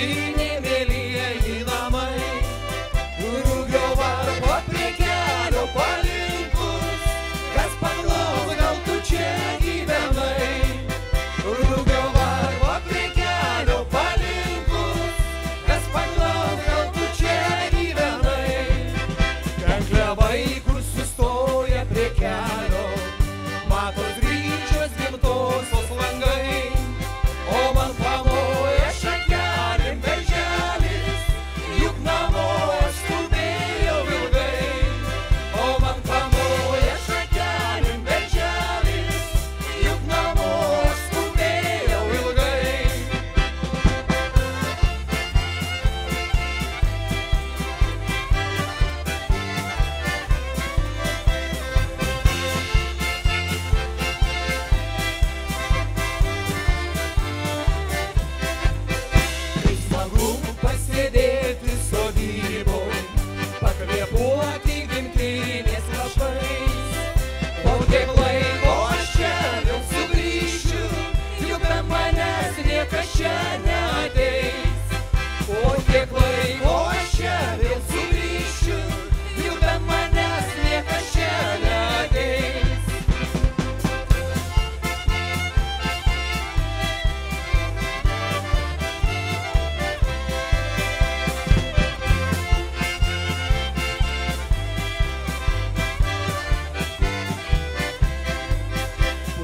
Gimtiniai mėlyjeji namai, Rugio varpo prie kelio palinkus, kas paklaus, gal tu čia gyvenai. Rugio varpo prie kelio palinkus, kas paklaus, gal tu čia gyvenai. Ten klevai, kur sustoja prie kelio, matos grįčios gimtosios langai, o man pamoja šakelėm berželis, juk namo aš skubėjau ilgai. O man pamoja šakelėm berželis, juk namo aš skubėjau ilgai. Smagu pasėdėti sodyboj, pakvėpuoti gimtinės lapais. Po kiek laiko aš čia vėl sugrįšiu, juk be manęs niekas čia neateis. Po kiek laiko aš čia vėl sugrįšiu, juk be manęs niekas čia neateis.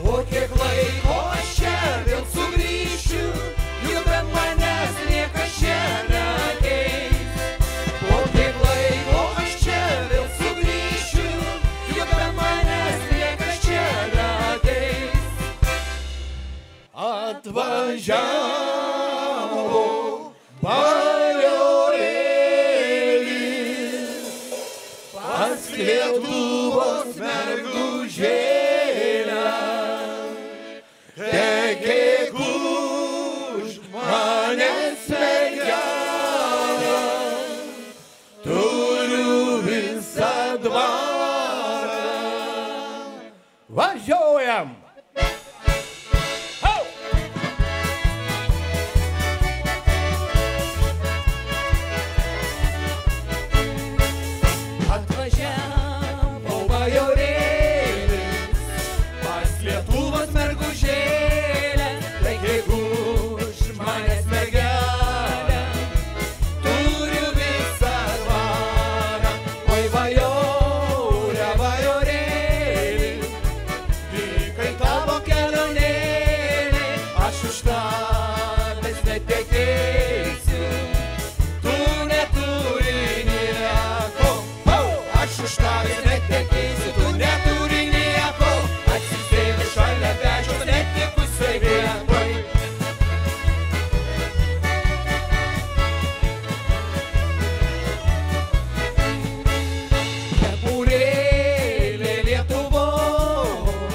Po kiek laiko aš čia vėl sugrįšiu, juk be manęs niekas čia neateis. Po kiek laiko aš čia vėl sugrįšiu, juk be manęs niekas čia neateis. Atvažiavo bajorėlis pas Lietuvos mergužėlę. Tekėk už manęs mergelę, turiu visą dvarą. Važiuojam! Atvažiavo bajorėlis pas Lietuvos mergužėlę. Tekėk už manęs mergelę, turiu visą dvarą. Oi bajore, bajorėli, vykai tavo kelionėlė, aš už tavęs netekėsiu, tu neturi nieko. Aš už tavęs netekėsiu, tu neturi nieko. Atsisėdu šalia pečiaus netikusioj vietoj. Kepurėlė Lietuvos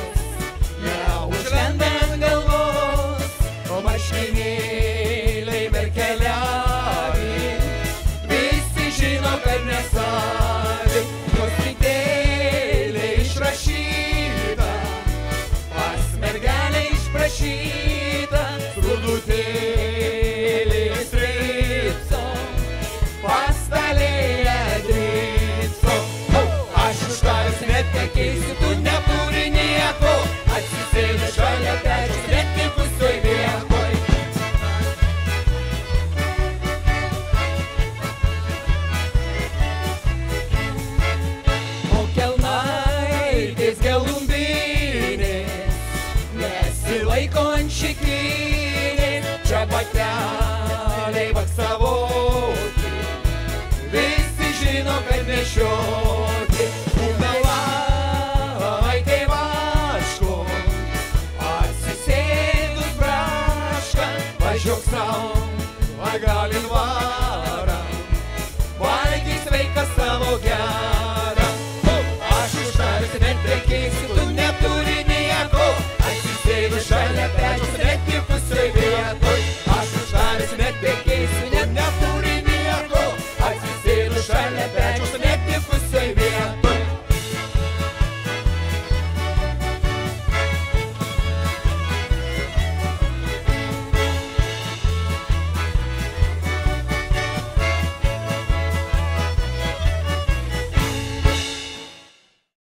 neužlenda ant galvos, o marškinėliai merkeliavi, visi žino, kad nesavi. Jos rytėlė išrašyta, pas mergelę išprašyta, rudutėlės rypso, pas stalėlę drybso. Aš už tavęs netekėsiu, tu neturi nieko. Atsisėdu šalia pečiaus netikusioj vietoj. O kelnaitės gelumbinės nesilaiko ant šikinės, čia bateliai vaksavoti, visi žino, kad nešioti. Kumelaitė vaško, atsisėdus brašką, važiuok sau, pagal į dvarą, valgyk sveiką savo gerą.